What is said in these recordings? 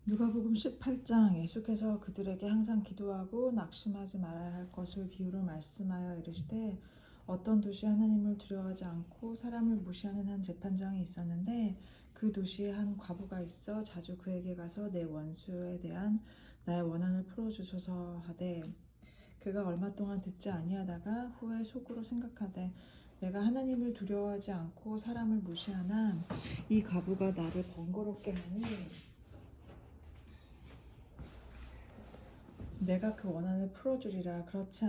누가복음 18장. 예수께서 그들에게 항상 기도하고 낙심하지 말아야 할 것을 비유로 말씀하여 이르시되, 어떤 도시에 하나님을 두려워하지 않고 사람을 무시하는 한 재판장이 있었는데, 그 도시에 한 과부가 있어 자주 그에게 가서 내 원수에 대한 나의 원한을 풀어주소서 하되, 그가 얼마 동안 듣지 아니하다가 후에 속으로 생각하되, 내가 하나님을 두려워하지 않고 사람을 무시하나 이 과부가 나를 번거롭게 하니 내가 그 원한을 풀어주리라. 그렇지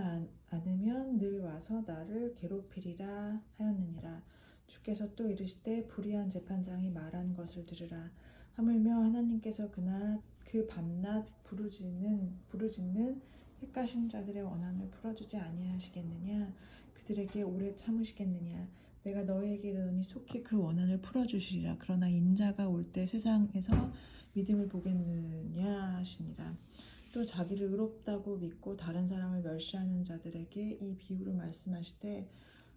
않으면 늘 와서 나를 괴롭히리라 하였느니라. 주께서 또 이르시되, 불의한 재판장이 말한 것을 들으라. 하물며 하나님께서 그날 그 밤낮 부르짖는 택하신 자들의 원한을 풀어주지 아니하시겠느냐? 그들에게 오래 참으시겠느냐? 내가 너희에게 이르노니 속히 그 원한을 풀어주시리라. 그러나 인자가 올 때 세상에서 믿음을 보겠느냐 하시니라. 또 자기를 의롭다고 믿고 다른 사람을 멸시하는 자들에게 이 비유로 말씀하시되,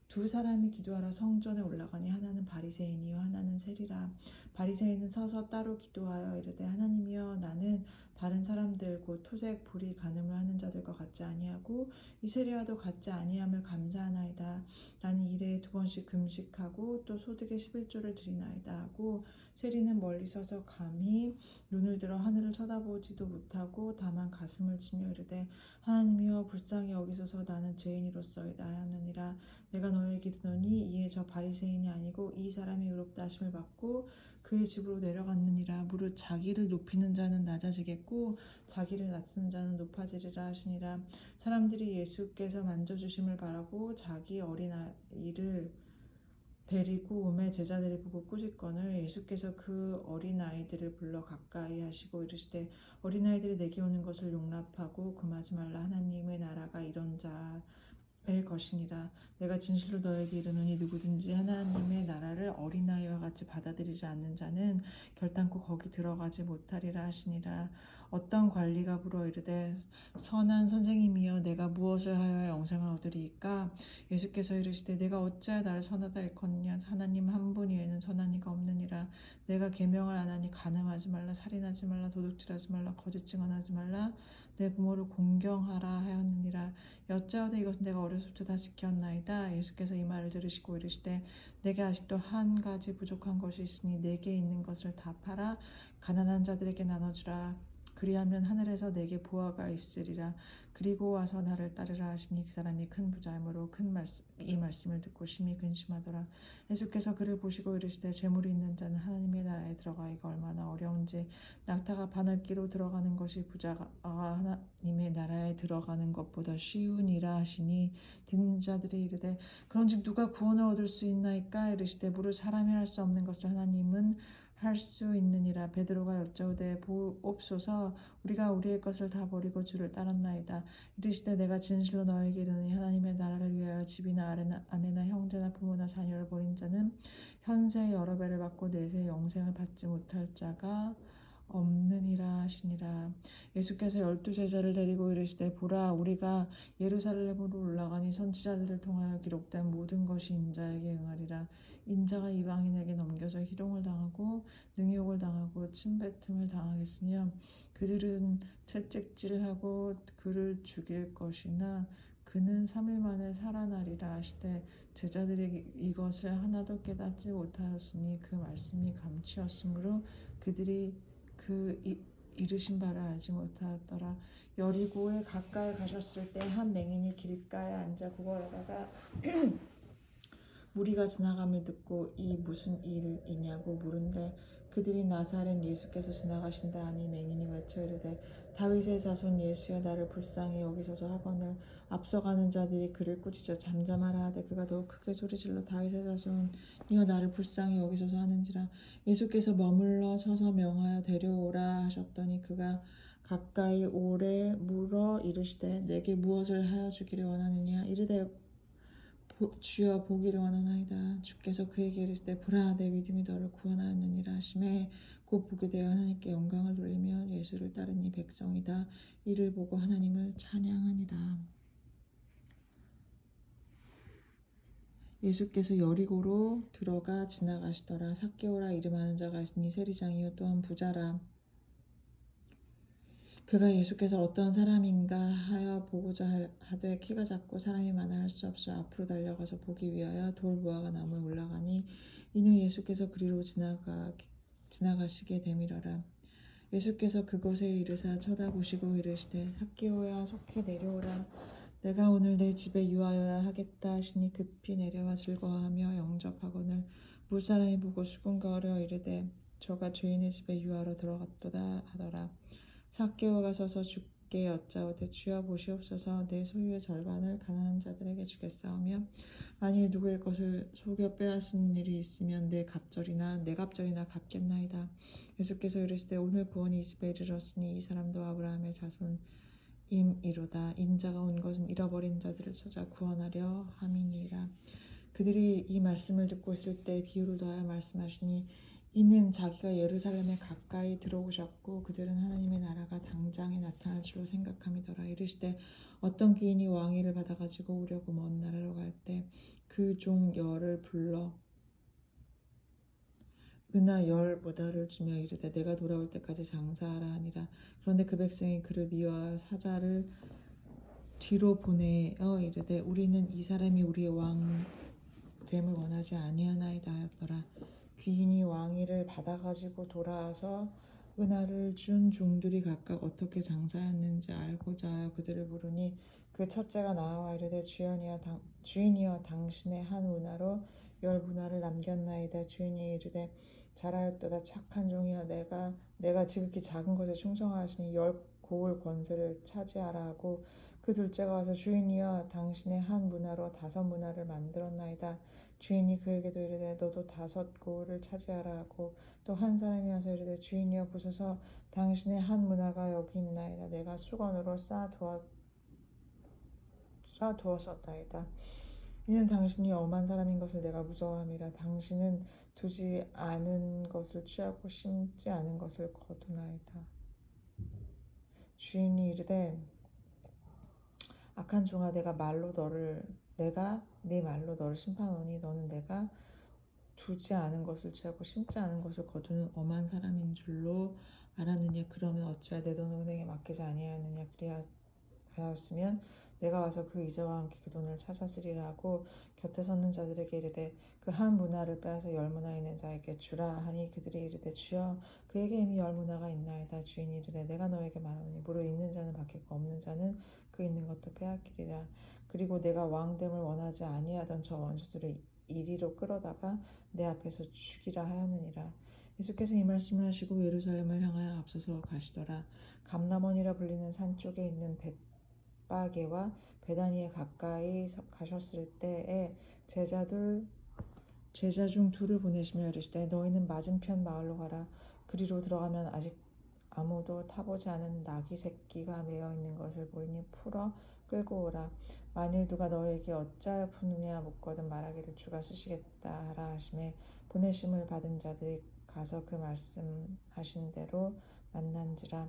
두 사람이 기도하러 성전에 올라가니 하나는 바리새인이요 하나는 세리라. 바리새인은 서서 따로 기도하여 이르되, 하나님이여, 나는 다른 사람들 곧 토색 불의 간음을 하는 자들과 같지 아니하고 이 세리와도 같지 아니함을 감사하나이다. 나는 일에 2번씩 금식하고 또 소득의 11조를 드리나이다 하고, 세리는 멀리 서서 감히 눈을 들어 하늘을 쳐다보지도 못하고 다만 가슴을 치며 이르되, 하나님이여, 불쌍히 여기소서, 나는 죄인이로소이다 하느니라. 내가 너에게 이르노니 이에 저 바리새인이 아니고 이 사람이 의롭다 하심을 받고 그의 집으로 내려갔느니라. 무릇 자기를 높이는 자는 낮아지겠고 자기를 낮추는 자는 높아지리라 하시니라. 사람들이 예수께서 만져주심을 바라고 자기 어린아이를 데리고 오매 제자들이 보고 꾸짖거늘, 예수께서 그 어린아이들을 불러 가까이 하시고 이르시되, 어린아이들이 내게 오는 것을 용납하고 금하지 말라. 하나님의 나라가 이런 자의 것이니라. 내가 진실로 너에게 이르노니 누구든지 하나님의 나라를 어린아이와 같이 받아들이지 않는 자는 결단코 거기 들어가지 못하리라 하시니라. 어떤 관리가 물어 이르되, 선한 선생님이여, 내가 무엇을 하여야 영생을 얻으리이까? 예수께서 이르시되, 내가 어찌하여 나를 선하다 일컫느냐? 하나님 한 분 이에는 선한 이가 없느니라. 내가 계명을 안 하니 간음하지 말라, 살인하지 말라, 도둑질하지 말라, 거짓 증언하지 말라, 내 부모를 공경하라 하였느니라. 여짜오되 이것은 내가 어려서부터 다 지켰나이다. 예수께서 이 말을 들으시고 이르시되, 내게 아직도 한 가지 부족한 것이 있으니 내게 있는 것을 다 팔아 가난한 자들에게 나눠주라. 그리하면 하늘에서 내게 보화가 있으리라. 그리고 와서 나를 따르라 하시니 그 사람이 큰 부자이므로 이 말씀을 듣고 심히 근심하더라. 예수께서 그를 보시고 이르시되, 재물이 있는 자는 하나님의 나라에 들어가기가 얼마나 어려운지, 낙타가 바늘기로 들어가는 것이 부자가 하나님의 나라에 들어가는 것보다 쉬우니라 하시니, 듣는 자들이 이르되, 그런즉 누가 구원을 얻을 수 있나이까? 이르시되, 무릇 사람이 할 수 없는 것을 하나님은 할 수 있느니라. 베드로가 여짜오되, 보옵소서, 우리가 우리의 것을 다 버리고 주를 따랐나이다. 이르시되, 내가 진실로 너에게 이르노니 하나님의 나라를 위하여 집이나 아내나 형제나 부모나 자녀를 버린 자는 현세 여러 배를 받고 내세 영생을 받지 못할 자가 없느니라 하시니라. 예수께서 12제자를 데리고 이르시되, 보라, 우리가 예루살렘으로 올라가니 선지자들을 통하여 기록된 모든 것이 인자에게 응하리라. 인자가 이방인에게 넘겨져 희롱을 당하고 능욕을 당하고 침뱉음을 당하겠으며, 그들은 채찍질하고 그를 죽일 것이나 그는 3일 만에 살아나리라 하시되, 제자들이 이것을 하나도 깨닫지 못하였으니 그 말씀이 감추었으므로 그들이 그 이르신 바를 알지 못하였더라. 여리고에 가까이 가셨을 때 한 맹인이 길가에 앉아 구걸하다가 무리가 지나감을 듣고 이 무슨 일이냐고 물은데, 그들이 나사렛 예수께서 지나가신다 하니 맹인이 외쳐 이르되, 다윗의 자손 예수여, 나를 불쌍히 여기소서 하거늘, 앞서가는 자들이 그를 꾸짖어 잠잠하라 하되 그가 더욱 크게 소리질러 다윗의 자손이여, 나를 불쌍히 여기소서 하는지라. 예수께서 머물러 서서 명하여 데려오라 하셨더니 그가 가까이 오래 물어 이르시되, 내게 무엇을 하여 주기를 원하느냐? 이르되, 주여, 보기를 원하나이다. 주께서 그에게 이르시되, 보라, 내 믿음이 너를 구원하였느니라 하시매, 곧 보게 되어 하나님께 영광을 돌리며 예수를 따른 이 백성이다. 이를 보고 하나님을 찬양하니라. 예수께서 여리고로 들어가 지나가시더라. 삭개오라 이름하는 자가 있으니 세리장이요 또한 부자라. 그가 예수께서 어떤 사람인가 하여 보고자 하되 키가 작고 사람이 많아 할 수 없어 앞으로 달려가서 보기 위하여 돌 무화과 나무에 올라가니 이는 예수께서 그리로 지나가시게 되밀어라. 예수께서 그곳에 이르사 쳐다보시고 이르시되 삭개오야 속히 내려오라. 내가 오늘 내 집에 유하여야 하겠다 하시니 급히 내려와 즐거워하며 영접하거늘 물사람이 보고 수군거려 이르되 저가 죄인의 집에 유하러 들어갔도다 하더라. 삭개오가 서서 주께 여짜오되 주여 보시옵소서 내 소유의 절반을 가난한 자들에게 주겠사오며 만일 누구의 것을 속여 빼앗은 일이 있으면 내 갑절이나 갚겠나이다. 예수께서 이르시되 오늘 구원이 이 집에 이르렀으니 이 사람도 아브라함의 자손임이로다. 인자가 온 것은 잃어버린 자들을 찾아 구원하려 함이니라. 그들이 이 말씀을 듣고 있을 때 비유를 더하여 말씀하시니 이는 자기가 예루살렘에 가까이 들어오셨고 그들은 하나님의 나라가 당장에 나타날 줄로 생각함이더라. 이르시되 어떤 귀인이 왕위를 받아가지고 오려고 먼 나라로 갈 때 그 종 열을 불러 은하 10보다를 주며 이르되 내가 돌아올 때까지 장사하라 하니라. 그런데 그 백성이 그를 미워하여 사자를 뒤로 보내어 이르되 우리는 이 사람이 우리의 왕됨을 원하지 아니하나이다 하였더라. 귀인이 왕위를 받아가지고 돌아와서 은하를 준 종들이 각각 어떻게 장사하였는지 알고자 하여 그들을 부르니 그 첫째가 나와 이르되 주인이여 당신의 한 은하로 10은하를 남겼나이다. 주인이 이르되 잘하였도다 착한 종이여 내가 지극히 작은 것에 충성하시니 10고을 권세를 차지하라 하고 그 둘째가 와서 주인이여 당신의 한 문화로 5문화를 만들었나이다. 주인이 그에게도 이르되 너도 5고을을 차지하라 하고 또 한 사람이 와서 이르되 주인이여 보소서 당신의 한 문화가 여기 있나이다. 내가 수건으로 쌓아두었었나이다. 이는 당신이 엄한 사람인 것을 내가 무서워함이라. 당신은 두지 않은 것을 취하고 심지 않은 것을 거두나이다. 주인이 이르되 악한 종아 내가 네 말로 너를 심판하노니 너는 내가 두지 않은 것을 취하고 심지 않은 것을 거두는 엄한 사람인 줄로 알았느냐. 그러면 어찌하여 내 돈을 은행에 맡기지 아니하였느냐. 그리하였으면 내가 와서 그 이자와 함께 그 돈을 찾았으리라 하고 곁에 섰는 자들에게 이르되 그 한 문화를 빼앗아 10문화 있는 자에게 주라 하니 그들이 이르되 주여 그에게 이미 10문화가 있나이다. 주인이 이르되 내가 너에게 말하노니 무릇 있는 자는 받겠고 없는 자는 그 있는 것도 빼앗기리라. 그리고 내가 왕됨을 원하지 아니하던 저 원수들을 이리로 끌어다가 내 앞에서 죽이라 하였느니라. 예수께서 이 말씀을 하시고 예루살렘을 향하여 앞서서 가시더라. 감람원이라 불리는 산 쪽에 있는 벳바게와 베다니에 가까이 가셨을 때에 제자 중 둘을 보내시며 이르시되 너희는 맞은편 마을로 가라. 그리로 들어가면 아직 아무도 타보지 않은 나귀 새끼가 매어 있는 것을 보이니 풀어 끌고 오라. 만일 누가 너에게 어찌하여 푸느냐 묻거든 말하기를 주가 쓰시겠다 하라 하심에 보내심을 받은 자들이 가서 그 말씀하신 대로 만난지라.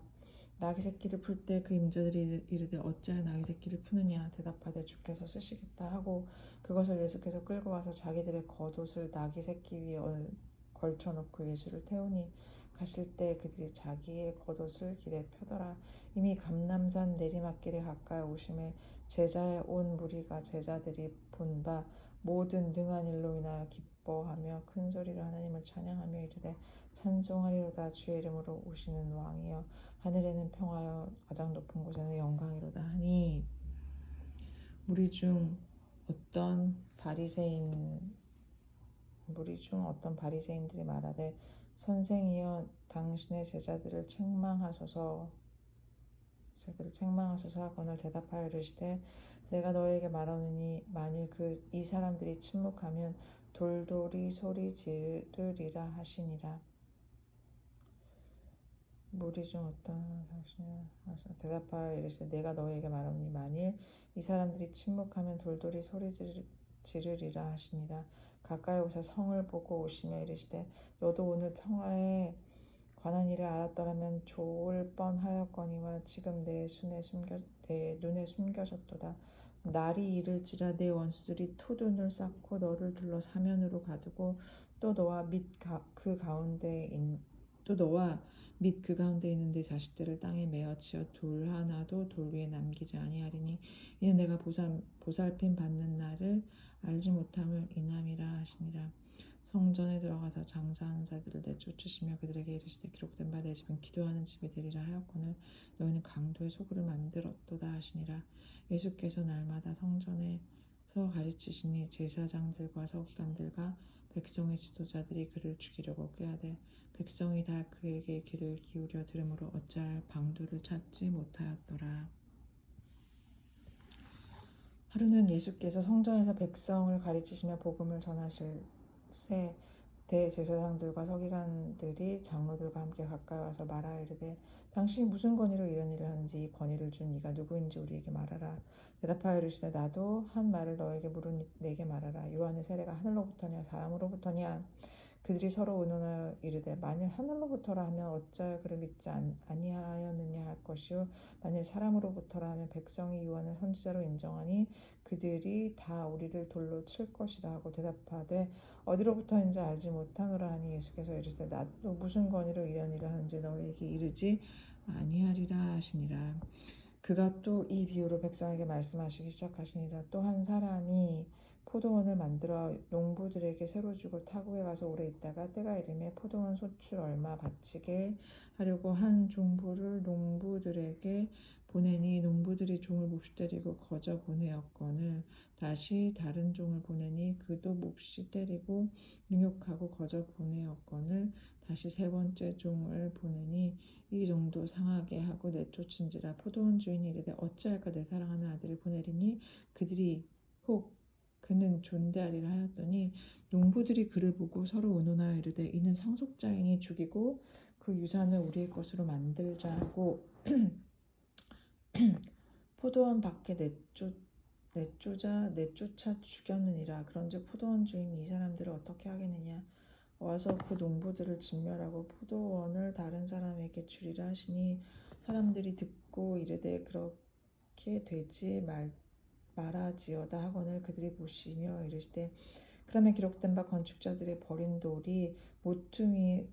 나귀 새끼를 풀 때 그 임자들이 이르되 어찌하여 나귀 새끼를 푸느냐 대답하되 주께서 쓰시겠다 하고 그것을 예수께서 끌고 와서 자기들의 겉옷을 나귀 새끼 위에 걸쳐놓고 예수를 태우니 가실 때 그들이 자기의 겉옷을 길에 펴더라. 이미 감람산 내리막길에 가까이 오심에 제자의 온 무리가 제자들이 본 바 모든 능한 일로 인하여 기뻐하며 큰 소리로 하나님을 찬양하며 이르되 찬송하리로다. 주의 이름으로 오시는 왕이여 하늘에는 평화여 가장 높은 곳에는 영광이로다 하니 무리 중 어떤 바리새인들이 말하되 선생이여 당신의 제자들을 책망하소서 하거늘 대답하여 이르시되 내가 너에게 말하노니 만일 이 사람들이 침묵하면 돌돌이 소리 지르리라 하시니라. 무리 중 어떤 당신이 대답하여 이르시되 내가 너에게 말하노니 만일 이 사람들이 침묵하면 돌돌이 소리 지르리라 하시니라. 가까이 오사 성을 보고 오시며 이르시되 너도 오늘 평화에 관한 일을 알았더라면 좋을 뻔하였거니와 지금 내 눈에 숨겨졌도다. 날이 이를지라 내 원수들이 토둔을 쌓고 너를 둘러 사면으로 가두고 또 너와 및 그 가운데 있는 내 자식들을 땅에 메어 치어 돌 하나도 돌 위에 남기지 아니하리니 이는 내가 보살핌 받는 날을 알지 못함을 인함이라 하시니라. 성전에 들어가서 장사하는 자들을 내쫓으시며 그들에게 이르시되 기록된 바 내 집은 기도하는 집이 되리라 하였거늘 너희는 강도의 소굴을 만들었도다 하시니라. 예수께서 날마다 성전에서 가르치시니 제사장들과 서기관들과 백성의 지도자들이 그를 죽이려고 꾀하되 백성이 다 그에게 귀를 기울여 들으므로 어찌할 방도를 찾지 못하였더라. 하루는 예수께서 성전에서 백성을 가르치시며 복음을 전하실 새 대제사장들과 서기관들이 장로들과 함께 가까이 와서 말하여 이르되 당신이 무슨 권위로 이런 일을 하는지 이 권위를 준 이가 누구인지 우리에게 말하라. 대답하여 이르시되 나도 한 말을 너에게 물으니 내게 말하라. 요한의 세례가 하늘로부터냐 사람으로부터냐. 그들이 서로 의논하여 이르되 만일 하늘로부터라 하면 어찌하여 그를 믿지 아니하였느냐 할 것이요 만일 사람으로부터라 하면 백성이 요한을 선지자로 인정하니 그들이 다 우리를 돌로 칠 것이라 하고 대답하되 어디로부터인지 알지 못하노라 하니 예수께서 이르시되 나도 무슨 권위로 이런 일을 하는지 너희에게 이르지 아니하리라 하시니라. 그가 또 이 비유로 백성에게 말씀하시기 시작하시니라. 또 한 사람이 포도원을 만들어 농부들에게 새로 주고 타국에 가서 오래 있다가 때가 이르매 포도원 소출 얼마 바치게 하려고 한 종부를 농부들에게 보내니 농부들이 종을 몹시 때리고 거저 보내었거늘 다시 다른 종을 보내니 그도 몹시 때리고 능욕하고 거저 보내었거늘 다시 세 번째 종을 보내니 이 종도 상하게 하고 내쫓은지라. 포도원 주인이 이르되 어찌할까 내 사랑하는 아들을 보내리니 그들이 혹 그는 존대하리라 하였더니 농부들이 그를 보고 서로 의논하여 이르되 이는 상속자이니 죽이고 그 유산을 우리의 것으로 만들자 하고 포도원 밖에 내쫓아 죽였느니라. 그런즉 포도원 주인이 이 사람들을 어떻게 하겠느냐. 와서 그 농부들을 진멸하고 포도원을 다른 사람에게 주리라 하시니 사람들이 듣고 이르되 그렇게 되지 말아지어다 하거늘 그들이 보시며 이르시되 그러면 기록된 바 건축자들의 버린 돌이 모퉁이의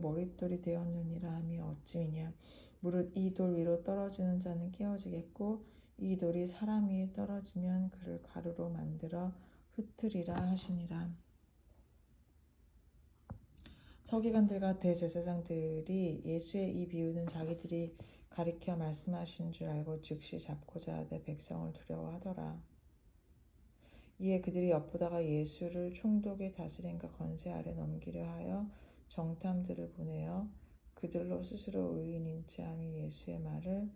머릿돌이 되었느니라 하며 어찌미냐. 무릇 이 돌 위로 떨어지는 자는 깨어지겠고 이 돌이 사람 위에 떨어지면 그를 가루로 만들어 흩으리라 하시니라. 서기관들과 대제사장들이 예수의 이 비유는 자기들이 가리켜 말씀하신 줄 알고 즉시 잡고자 하되 백성을 두려워하더라. 이에 그들이 엿보다가 예수를 총독의 다스림과 권세 아래 넘기려 하여 정탐들을 보내어 그들로 스스로 의인인 체함이 예수의 말을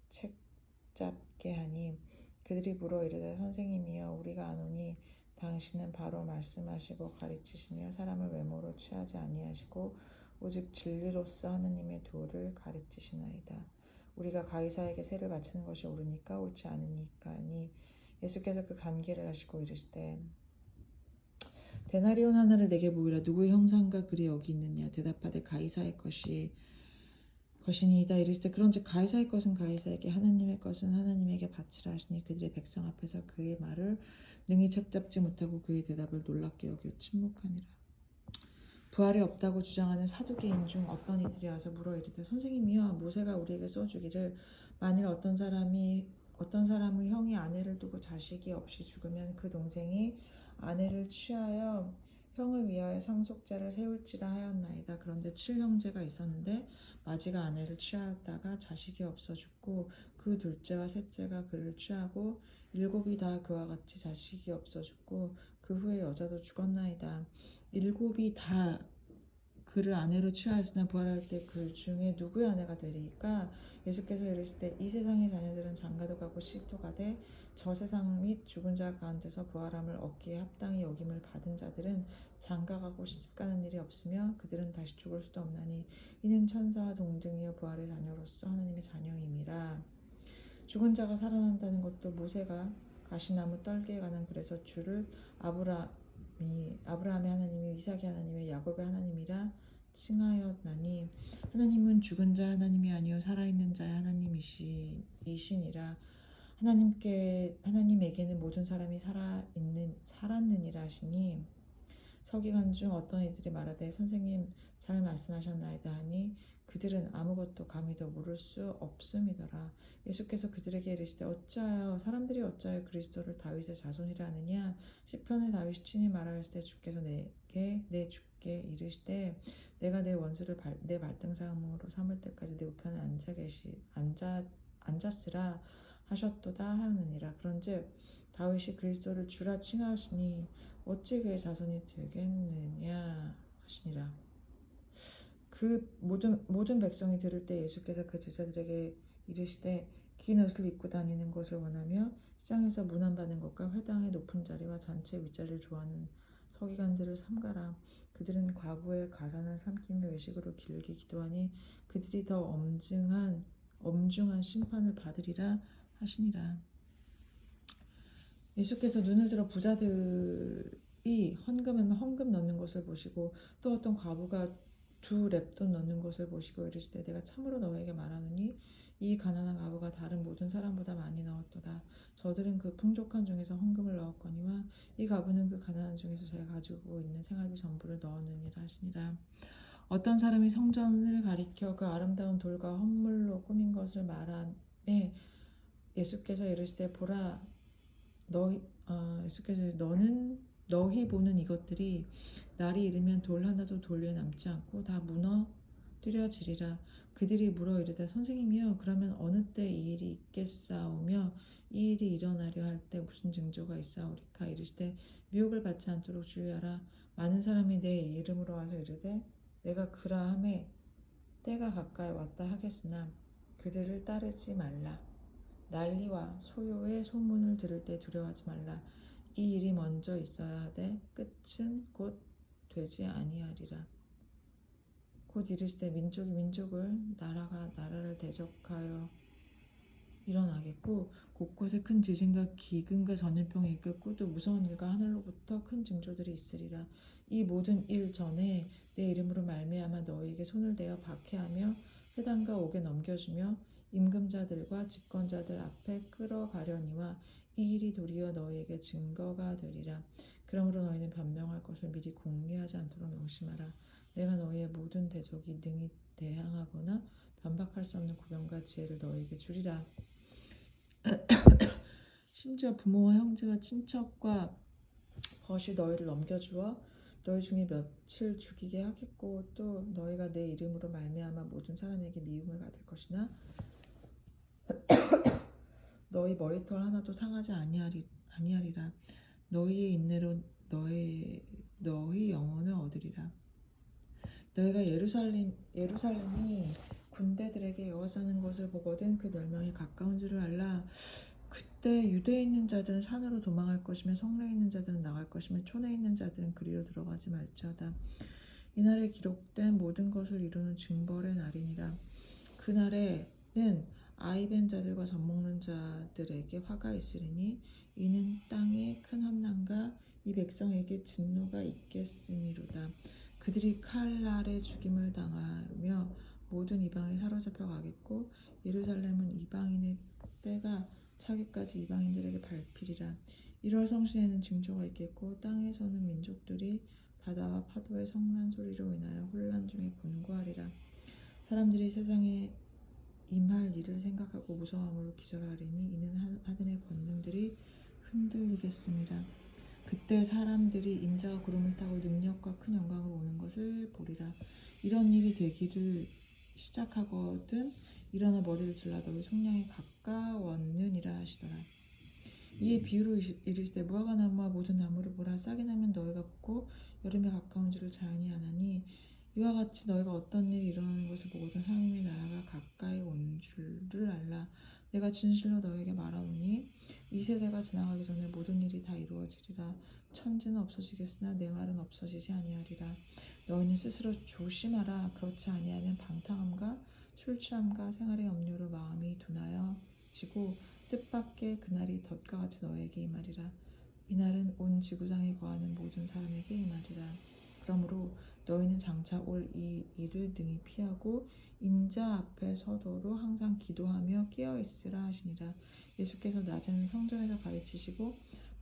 책잡게 하니 그들이 물어 이르되 선생님이여 우리가 아노니 당신은 바로 말씀하시고 가르치시며 사람을 외모로 취하지 아니하시고 오직 진리로서 하느님의 도를 가르치시나이다. 우리가 가이사에게 세를 바치는 것이 옳으니까 옳지 않으니까니. 예수께서 그 간계를 하시고 이르시되 데나리온 하나를 내게 보이라. 누구의 형상과 글이 여기 있느냐. 대답하되 가이사의 것이니이다. 이르시되 그런즉 가이사의 것은 가이사에게 하나님의 것은 하나님에게 바치라 하시니 그들의 백성 앞에서 그의 말을 능히 책잡지 못하고 그의 대답을 놀랍게 여겨 침묵하니라. 부활이 없다고 주장하는 사두개인 중 어떤 이들이 와서 물어 이르되 선생님이여 모세가 우리에게 써주기를 만일 어떤 사람의 형이 아내를 두고 자식이 없이 죽으면 그 동생이 아내를 취하여 형을 위하여 상속자를 세울지라 하였나이다. 그런데 7형제가 있었는데 마지가 아내를 취하였다가 자식이 없어 죽고 그 둘째와 셋째가 그를 취하고 7이 다 그와 같이 자식이 없어 죽고 그 후에 여자도 죽었나이다. 7이 다 그를 아내로 취하였으나 부활할 때 그 중에 누구의 아내가 되리까? 예수께서 이르시되 이 세상의 자녀들은 장가도 가고 시집도 가되 저 세상 및 죽은 자 가운데서 부활함을 얻기에 합당히 여김을 받은 자들은 장가가고 시집가는 일이 없으며 그들은 다시 죽을 수도 없나니 이는 천사와 동등이여 부활의 자녀로서 하나님의 자녀임이라. 죽은 자가 살아난다는 것도 모세가 가시나무 떨기에 관한 글에서 주를 아브라함의 하나님이 이삭의 하나님의 야곱의 하나님이라 칭하였나니 하나님은 죽은 자 하나님이 아니요 살아있는 자의 하나님이시니라. 하나님에게는 모든 사람이 살았느니라 하시니 서기관 중 어떤 이들이 말하되 선생님 잘 말씀하셨나이다 하니 그들은 아무것도 감히도 물을 수 없음이더라. 예수께서 그들에게 이르시되 어찌하여 사람들이 어찌하여 그리스도를 다윗의 자손이라 하느냐. 시편에 다윗이 친히 말하였을 때 주께서 내게 내 주께 이르시되 내가 내 원수를 내 발등상으로 삼을 때까지 내 우편에 앉았으라 하셨도다 하였느니라. 그런즉 다윗이 그리스도를 주라 칭하였으니 어찌 그의 자손이 되겠느냐 하시니라. 그 모든 백성이 들을 때 예수께서 그 제자들에게 이르시되 긴 옷을 입고 다니는 것을 원하며 시장에서 문안받는 것과 회당의 높은 자리와 잔치의 윗자리를 좋아하는 서기관들을 삼가라. 그들은 과부의 가산을 삼키며 외식으로 길게 기도하니 그들이 더 엄중한 심판을 받으리라 하시니라. 예수께서 눈을 들어 부자들이 헌금하면 헌금 넣는 것을 보시고 또 어떤 과부가 2렙돈 넣는 것을 보시고 이르시되 내가 참으로 너에게 말하노니 이 가난한 과부가 다른 모든 사람보다 많이 넣었도다. 저들은 그 풍족한 중에서 헌금을 넣었거니와 이 과부는 그 가난한 중에서 자기가 가지고 있는 생활비 전부를 넣었느니라 하시니라. 어떤 사람이 성전을 가리켜 그 아름다운 돌과 헌물로 꾸민 것을 말하매 예수께서 이르시되 보라 예수께서 너희 보는 이것들이 날이 이르면 돌 하나도 돌 위에 남지 않고 다 무너뜨려지리라. 그들이 물어 이르되 선생님이여 그러면 어느 때 이 일이 있겠사오며 이 일이 일어나려 할 때 무슨 징조가 있사오리까. 이르시되 미혹을 받지 않도록 주의하라. 많은 사람이 내 이름으로 와서 이르되 내가 그라 하매 때가 가까이 왔다 하겠으나 그들을 따르지 말라. 난리와 소요의 소문을 들을 때 두려워하지 말라. 이 일이 먼저 있어야 하되 끝은 곧 되지 아니하리라. 곧 이르시되 민족이 민족을 나라가 나라를 대적하여 일어나겠고 곳곳에 큰 지진과 기근과 전염병이 있겠고 또 무서운 일과 하늘로부터 큰 징조들이 있으리라. 이 모든 일 전에 내 이름으로 말미암아 너희에게 손을 대어 박해하며 회당과 옥에 넘겨주며 임금자들과 집권자들 앞에 끌어가려니와 이 일이 도리어 너희에게 증거가 되리라. 그러므로 너희는 변명할 것을 미리 공리하지 않도록 명심하라. 내가 너희의 모든 대적이 능히 대항하거나 반박할 수 없는 구변과 지혜를 너희에게 주리라. 심지어 부모와 형제와 친척과 벗이 너희를 넘겨주어 너희 중에 며칠 죽이게 하겠고 또 너희가 내 이름으로 말미암아 모든 사람에게 미움을 받을 것이나 너희 머리털 하나도 상하지 아니하리라. 너희의 인내로 너희 영혼을 얻으리라. 너희가 예루살렘이 군대들에게 에워싸는 것을 보거든 그 멸망이 가까운 줄을 알라. 그때 유대에 있는 자들은 산으로 도망할 것이며 성내에 있는 자들은 나갈 것이며 촌에 있는 자들은 그리로 들어가지 말지어다. 이날에 기록된 모든 것을 이루는 징벌의 날이니라. 그날에는 아이벤 자들과 젖먹는 자들에게 화가 있으리니 이는 땅에 큰 환난과 이 백성에게 진노가 있겠음이로다. 그들이 칼날에 죽임을 당하며 모든 이방에 사로잡혀 가겠고 예루살렘은 이방인의 때가 차기까지 이방인들에게 밟히리라. 1월 성신에는 징조가 있겠고 땅에서는 민족들이 바다와 파도의 성난 소리로 인하여 혼란 중에 곤고하리라. 사람들이 세상에 임할 일을 생각하고 무서움으로 기절하리니 이는 하늘의 권능들이 흔들리겠음이라. 그때 사람들이 인자가 구름을 타고 능력과 큰 영광으로 오는 것을 보리라. 이런 일이 되기를 시작하거든 일어나 머리를 질러 너희 속량에 가까웠느니라 하시더라. 이에 비유로 이르시되 무화과 나무와 모든 나무를 보라. 싹이 나면 너희가 보고 여름에 가까운 줄을 자연히 아나니 이와 같이 너희가 어떤 일이 일어나는 것을 보거든 하나님의 나라가 가까이 온 줄을 알라. 내가 진실로 너희에게 말하노니 이 세대가 지나가기 전에 모든 일이 다 이루어지리라. 천지는 없어지겠으나 내 말은 없어지지 아니하리라. 너희는 스스로 조심하라. 그렇지 아니하면 방탕함과 술 취함과 생활의 염려로 마음이 둔하여지고 뜻밖의 그날이 덫과 같이 너희에게 임하리라. 이날은 온 지구상에 거하는 모든 사람에게 임하리라. 그러므로 너희는 장차 올 이 일을 능히 피하고 인자 앞에 서도록 항상 기도하며 깨어있으라 하시니라. 예수께서 낮에는 성전에서 가르치시고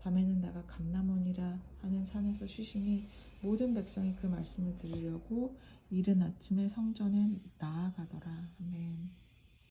밤에는 나가 감람원이라 하는 산에서 쉬시니 모든 백성이 그 말씀을 들으려고 이른 아침에 성전에 나아가